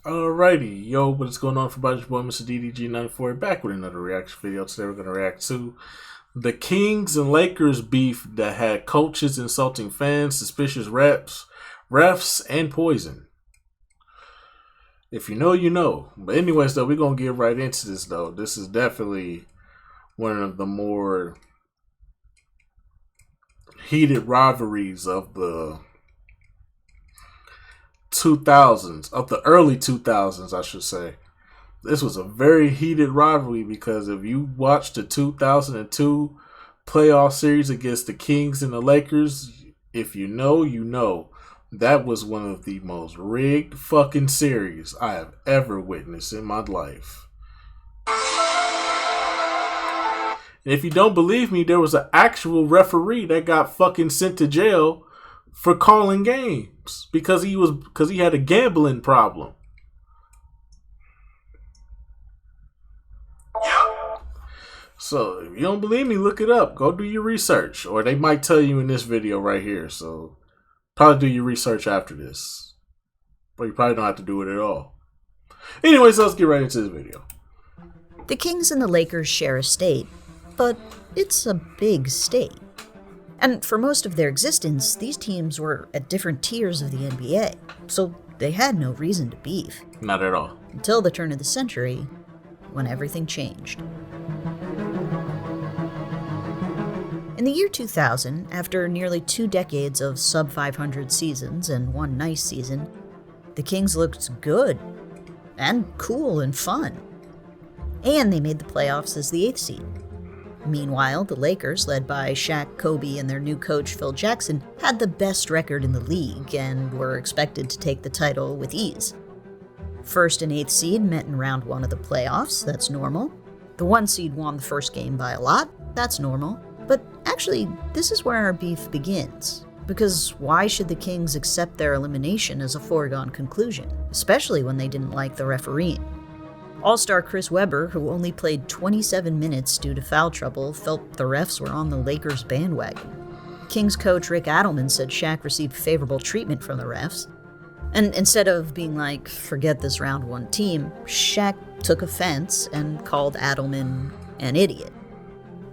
Alrighty, yo, what is going on for Budget Boy, Mr. DDG94, back with another reaction video. Today we're going to react to the Kings and Lakers beef that had coaches insulting fans, suspicious refs, and poison. If you know, you know. But anyways, though, we're going to get right into this, though. This is definitely one of the more heated rivalries of the 2000s, of the early 2000s, I should say. This was a very heated rivalry because if you watched the 2002 playoff series against the Kings and the Lakers, if you know, you know. That was one of the most rigged fucking series I have ever witnessed in my life. And if you don't believe me, there was an actual referee that got fucking sent to jail for calling games because he had a gambling problem. So if you don't believe me, look it up. Go do your research, or they might tell you in this video right here. So probably do your research after this, but you probably don't have to do it at all. Anyways, let's get right into this video. The Kings and the Lakers share a state, but it's a big state. And for most of their existence, these teams were at different tiers of the NBA, so they had no reason to beef. Not at all. Until the turn of the century, when everything changed. In the year 2000, after nearly 2 decades of sub-500 seasons and one nice season, the Kings looked good, and cool and fun. And they made the playoffs as the 8th seed. Meanwhile, the Lakers, led by Shaq, Kobe, and their new coach Phil Jackson, had the best record in the league and were expected to take the title with ease. 1st and 8th seed met in round 1 of the playoffs, that's normal. The 1 seed won the first game by a lot, that's normal. But actually, this is where our beef begins. Because why should the Kings accept their elimination as a foregone conclusion, especially when they didn't like the refereeing? All-star Chris Webber, who only played 27 minutes due to foul trouble, felt the refs were on the Lakers bandwagon. Kings coach Rick Adelman said Shaq received favorable treatment from the refs. And instead of being like, forget this round 1 team, Shaq took offense and called Adelman an idiot.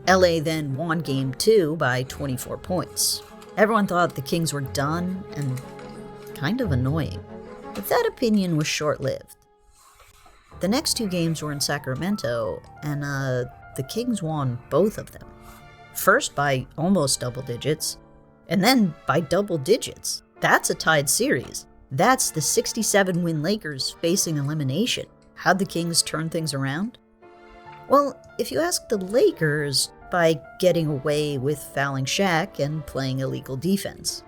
LA then won Game 2 by 24 points. Everyone thought the Kings were done and kind of annoying. But that opinion was short-lived. The next 2 games were in Sacramento, and the Kings won both of them. First by almost double digits, and then by double digits. That's a tied series. That's the 67-win Lakers facing elimination. How'd the Kings turn things around? Well, if you ask the Lakers, by getting away with fouling Shaq and playing illegal defense.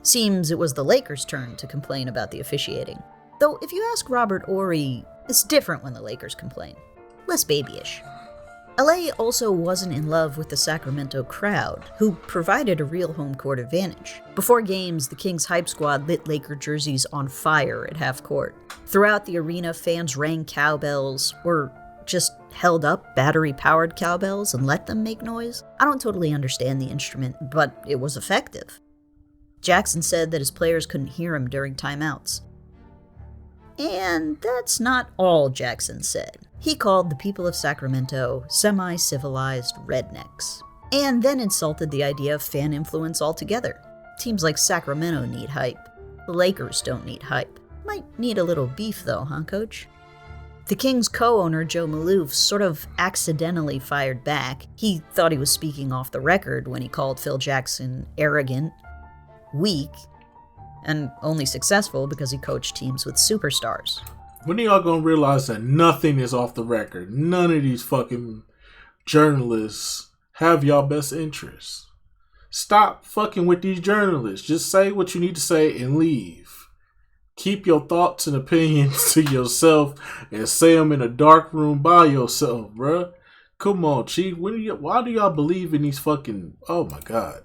Seems it was the Lakers' turn to complain about the officiating. Though if you ask Robert Horry, it's different when the Lakers complain. Less babyish. LA also wasn't in love with the Sacramento crowd, who provided a real home court advantage. Before games, the Kings hype squad lit Laker jerseys on fire at half court. Throughout the arena, fans rang cowbells, or just held up battery-powered cowbells and let them make noise. I don't totally understand the instrument, but it was effective. Jackson said that his players couldn't hear him during timeouts. And that's not all Jackson said. He called the people of Sacramento semi-civilized rednecks, and then insulted the idea of fan influence altogether. Teams like Sacramento need hype. The Lakers don't need hype. Might need a little beef though, huh, Coach? The Kings' co-owner, Joe Maloof, sort of accidentally fired back. He thought he was speaking off the record when he called Phil Jackson arrogant, weak, and only successful because he coached teams with superstars. When are y'all gonna realize that nothing is off the record? None of these fucking journalists have y'all best interests. Stop fucking with these journalists. Just say what you need to say and leave. Keep your thoughts and opinions to yourself and say them in a dark room by yourself, bruh. Come on, Chief. Why do y'all believe in these fucking... Oh, my God.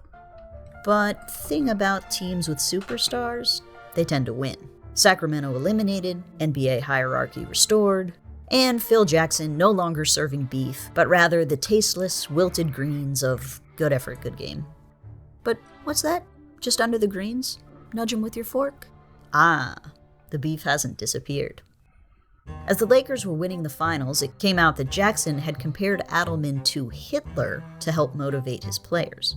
But thing about teams with superstars, they tend to win. Sacramento eliminated, NBA hierarchy restored, and Phil Jackson no longer serving beef, but rather the tasteless, wilted greens of good effort, good game. But what's that? Just under the greens? Nudge him with your fork? Ah, the beef hasn't disappeared. As the Lakers were winning the finals, it came out that Jackson had compared Adelman to Hitler to help motivate his players.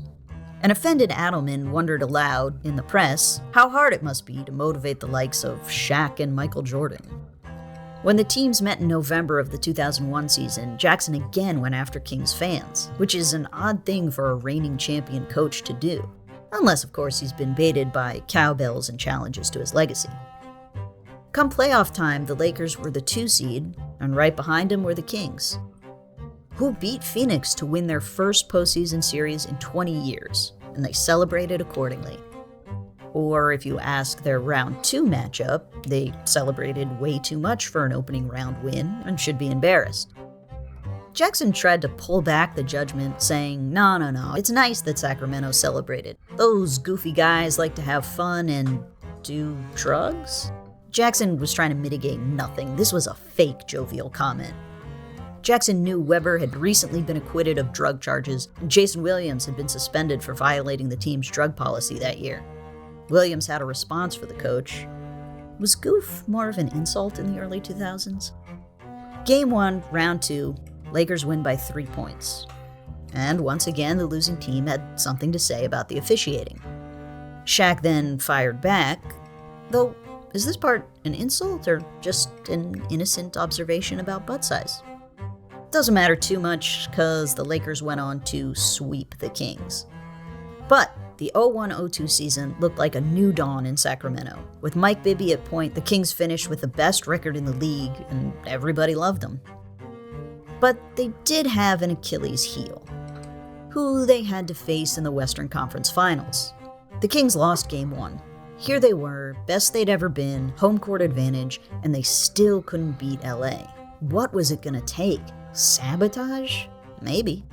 An offended Adelman wondered aloud in the press how hard it must be to motivate the likes of Shaq and Michael Jordan. When the teams met in November of the 2001 season, Jackson again went after Kings fans, which is an odd thing for a reigning champion coach to do. Unless, of course, he's been baited by cowbells and challenges to his legacy. Come playoff time, the Lakers were the 2 seed, and right behind them were the Kings, who beat Phoenix to win their first postseason series in 20 years, and they celebrated accordingly. Or if you ask their round 2 matchup, they celebrated way too much for an opening round win and should be embarrassed. Jackson tried to pull back the judgment, saying, No, it's nice that Sacramento celebrated. Those goofy guys like to have fun and do drugs? Jackson was trying to mitigate nothing. This was a fake jovial comment. Jackson knew Webber had recently been acquitted of drug charges, and Jason Williams had been suspended for violating the team's drug policy that year. Williams had a response for the coach. Was goof more of an insult in the early 2000s? Game 1, round 2, Lakers win by 3 points. And once again, the losing team had something to say about the officiating. Shaq then fired back, though, is this part an insult or just an innocent observation about butt size? Doesn't matter too much, cause the Lakers went on to sweep the Kings. But the 01-02 season looked like a new dawn in Sacramento. With Mike Bibby at point, the Kings finished with the best record in the league, and everybody loved them. But they did have an Achilles heel, who they had to face in the Western Conference Finals. The Kings lost Game 1. Here they were, best they'd ever been, home court advantage, and they still couldn't beat LA. What was it gonna take? Sabotage? Maybe.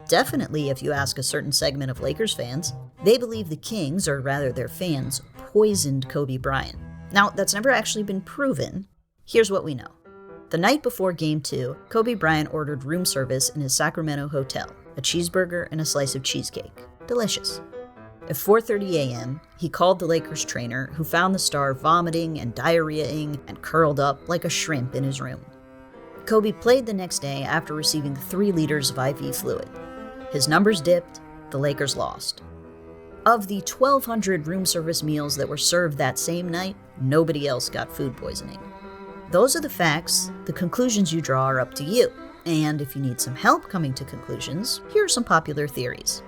Definitely, if you ask a certain segment of Lakers fans. They believe the Kings, or rather their fans, poisoned Kobe Bryant. Now, that's never actually been proven. Here's what we know. The night before Game 2, Kobe Bryant ordered room service in his Sacramento hotel, a cheeseburger and a slice of cheesecake. Delicious. At 4:30 a.m., he called the Lakers trainer, who found the star vomiting and diarrheaing and curled up like a shrimp in his room. Kobe played the next day after receiving 3 liters of IV fluid. His numbers dipped, the Lakers lost. Of the 1,200 room service meals that were served that same night, nobody else got food poisoning. Those are the facts. The conclusions you draw are up to you. And if you need some help coming to conclusions, here are some popular theories.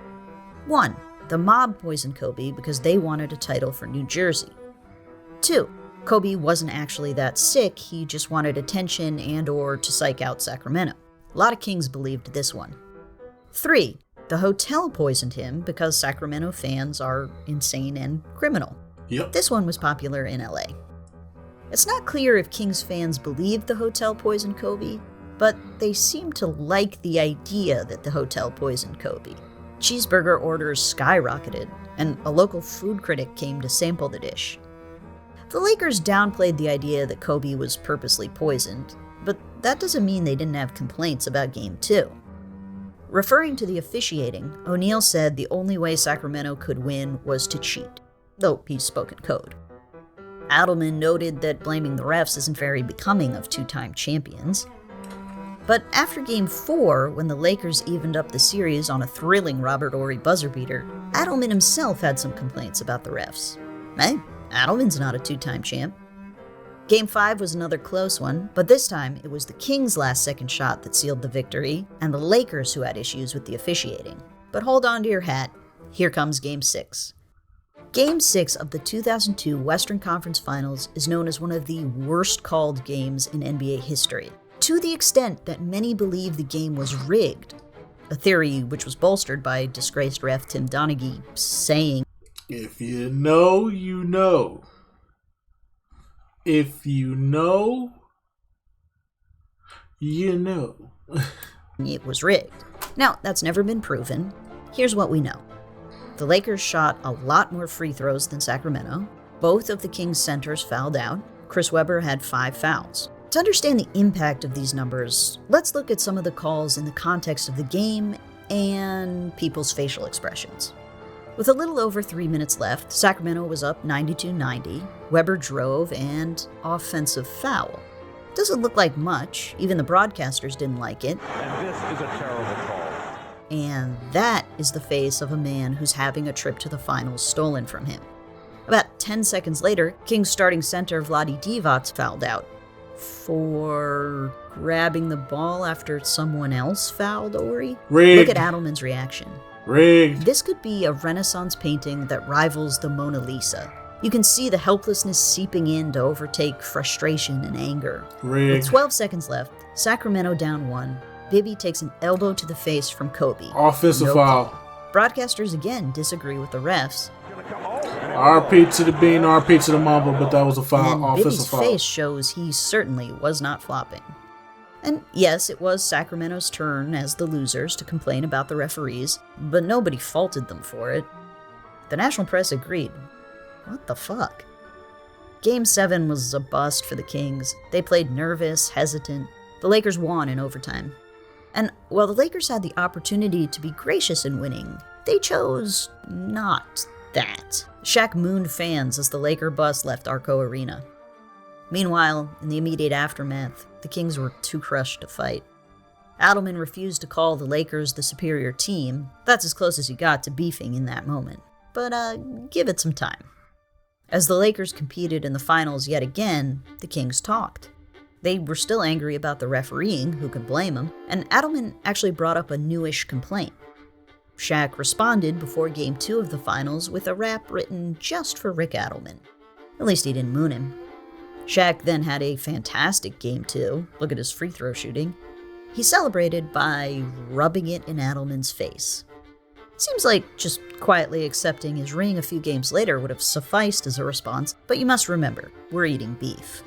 1. The mob poisoned Kobe because they wanted a title for New Jersey. 2. Kobe wasn't actually that sick, he just wanted attention and/or to psych out Sacramento. A lot of Kings believed this one. 3. The hotel poisoned him because Sacramento fans are insane and criminal. Yep. This one was popular in LA. It's not clear if Kings fans believed the hotel poisoned Kobe, but they seem to like the idea that the hotel poisoned Kobe. Cheeseburger orders skyrocketed, and a local food critic came to sample the dish. The Lakers downplayed the idea that Kobe was purposely poisoned, but that doesn't mean they didn't have complaints about Game 2. Referring to the officiating, O'Neal said the only way Sacramento could win was to cheat, though he spoke in code. Adelman noted that blaming the refs isn't very becoming of 2-time champions. But after Game 4, when the Lakers evened up the series on a thrilling Robert Horry buzzer beater, Adelman himself had some complaints about the refs. Hey, Adelman's not a 2-time champ. Game 5 was another close one, but this time it was the Kings' last-second shot that sealed the victory, and the Lakers who had issues with the officiating. But hold on to your hat, here comes Game 6. Game 6 of the 2002 Western Conference Finals is known as one of the worst-called games in NBA history, to the extent that many believe the game was rigged, a theory which was bolstered by disgraced ref Tim Donaghy saying, "If you know, you know. If you know, you know." It was rigged. Now, that's never been proven. Here's what we know. The Lakers shot a lot more free throws than Sacramento. Both of the Kings' centers fouled out. Chris Webber had 5 fouls. To understand the impact of these numbers, let's look at some of the calls in the context of the game and people's facial expressions. With a little over 3 minutes left, Sacramento was up 92-90. Webber drove and offensive foul. Doesn't look like much. Even the broadcasters didn't like it. And this is a terrible call. And that is the face of a man who's having a trip to the finals stolen from him. About 10 seconds later, King's starting center Vlade Divac fouled out. For grabbing the ball after someone else fouled Ori? Rigged. Look at Adelman's reaction. Rigged. This could be a Renaissance painting that rivals the Mona Lisa. You can see the helplessness seeping in to overtake frustration and anger. Rigged. With 12 seconds left, Sacramento down 1, Bibby takes an elbow to the face from Kobe. Offensive No foul. call. Broadcasters again disagree with the refs, RP to the Bean, RP to the Mamba, but that was a foul. and Offensive Bibby's foul. face shows he certainly was not flopping. And yes, it was Sacramento's turn as the losers to complain about the referees, but nobody faulted them for it. The national press agreed. What the fuck? Game 7 was a bust for the Kings. They played nervous, hesitant. The Lakers won in overtime. And while the Lakers had the opportunity to be gracious in winning, they chose not that. Shaq mooned fans as the Laker bus left Arco Arena. Meanwhile, in the immediate aftermath, the Kings were too crushed to fight. Adelman refused to call the Lakers the superior team. That's as close as he got to beefing in that moment. But give it some time. As the Lakers competed in the finals yet again, the Kings talked. They were still angry about the refereeing, who could blame them, and Adelman actually brought up a newish complaint. Shaq responded before Game 2 of the finals with a rap written just for Rick Adelman. At least he didn't moon him. Shaq then had a fantastic Game 2. Look at his free throw shooting. He celebrated by rubbing it in Adelman's face. Seems like just quietly accepting his ring a few games later would have sufficed as a response, but you must remember, we're eating beef.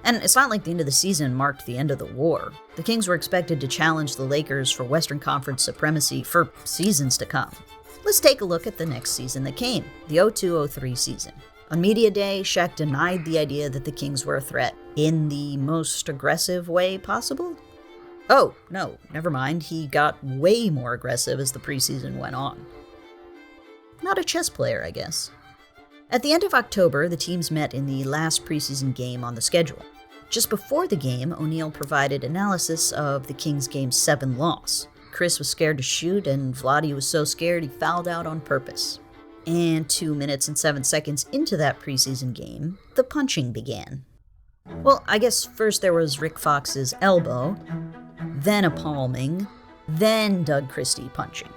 And it's not like the end of the season marked the end of the war. The Kings were expected to challenge the Lakers for Western Conference supremacy for seasons to come. Let's take a look at the next season that came, the 02-03 season. On Media Day, Shaq denied the idea that the Kings were a threat in the most aggressive way possible. Oh, no, never mind. He got way more aggressive as the preseason went on. Not a chess player, I guess. At the end of October, the teams met in the last preseason game on the schedule. Just before the game, O'Neal provided analysis of the Kings' Game 7 loss. Chris was scared to shoot, and Vlade was so scared he fouled out on purpose. And 2 minutes and 7 seconds into that preseason game, the punching began. Well, I guess first there was Rick Fox's elbow, then a palming, then Doug Christie punching.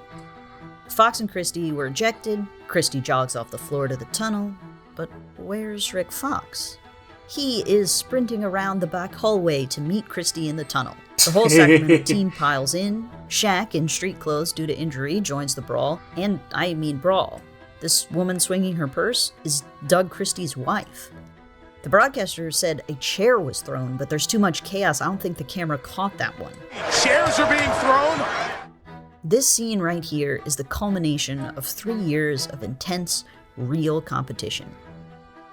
Fox and Christie were ejected. Christie jogs off the floor to the tunnel. But where's Rick Fox? He is sprinting around the back hallway to meet Christie in the tunnel. The whole Sacramento team piles in. Shaq, in street clothes due to injury, joins the brawl. And I mean brawl. This woman swinging her purse is Doug Christie's wife. The broadcaster said a chair was thrown, but there's too much chaos. I don't think the camera caught that one. Chairs are being thrown. This scene right here is the culmination of 3 years of intense, real competition.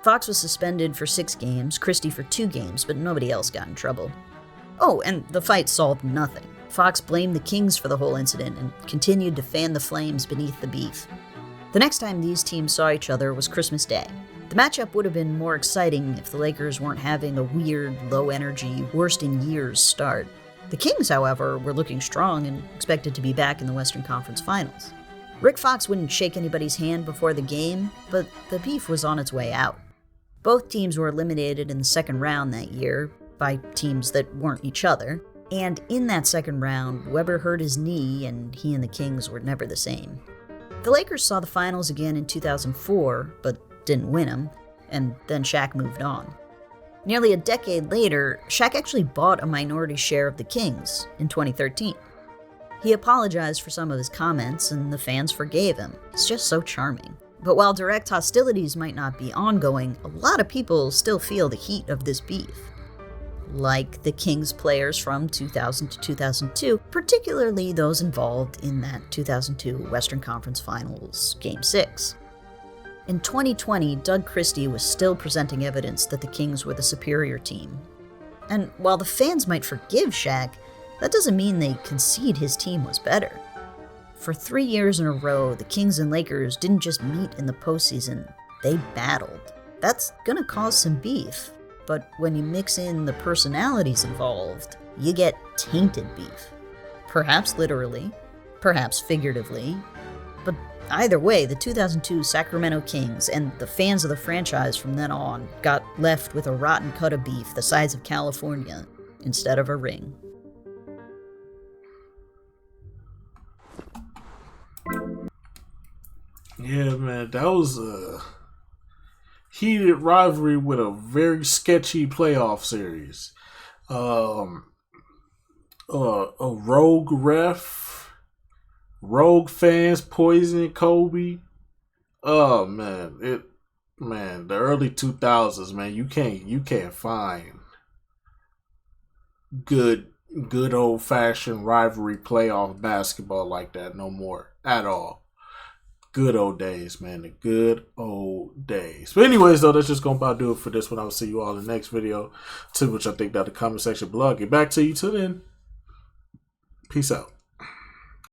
Fox was suspended for 6 games, Christie for 2 games, but nobody else got in trouble. Oh, and the fight solved nothing. Fox blamed the Kings for the whole incident and continued to fan the flames beneath the beef. The next time these teams saw each other was Christmas Day. The matchup would have been more exciting if the Lakers weren't having a weird, low-energy, worst-in-years start. The Kings, however, were looking strong and expected to be back in the Western Conference Finals. Rick Fox wouldn't shake anybody's hand before the game, but the beef was on its way out. Both teams were eliminated in the second round that year by teams that weren't each other, and in that second round, Webber hurt his knee and he and the Kings were never the same. The Lakers saw the finals again in 2004, but didn't win them, and then Shaq moved on. Nearly a decade later, Shaq actually bought a minority share of the Kings in 2013. He apologized for some of his comments, and the fans forgave him. It's just so charming. But while direct hostilities might not be ongoing, a lot of people still feel the heat of this beef. Like the Kings players from 2000 to 2002, particularly those involved in that 2002 Western Conference Finals Game 6. In 2020, Doug Christie was still presenting evidence that the Kings were the superior team. And while the fans might forgive Shaq, that doesn't mean they concede his team was better. For 3 years in a row, the Kings and Lakers didn't just meet in the postseason, they battled. That's gonna cause some beef, But when you mix in the personalities involved, you get tainted beef. Perhaps literally, perhaps figuratively, but either way, the 2002 Sacramento Kings and the fans of the franchise from then on got left with a rotten cut of beef the size of California instead of a ring. Yeah, man, that was a heated rivalry with a very sketchy playoff series. A rogue ref, rogue fans poisoning Kobe. Oh man, the early 2000s, man, you can't find good old fashioned rivalry playoff basketball like that no more at all. Good old days, man. The good old days. But anyways, though, that's just going to about do it for this one. I will see you all in the next video. Tell me what y'all think down in the comment section below. I'll get back to you. Till then, peace out.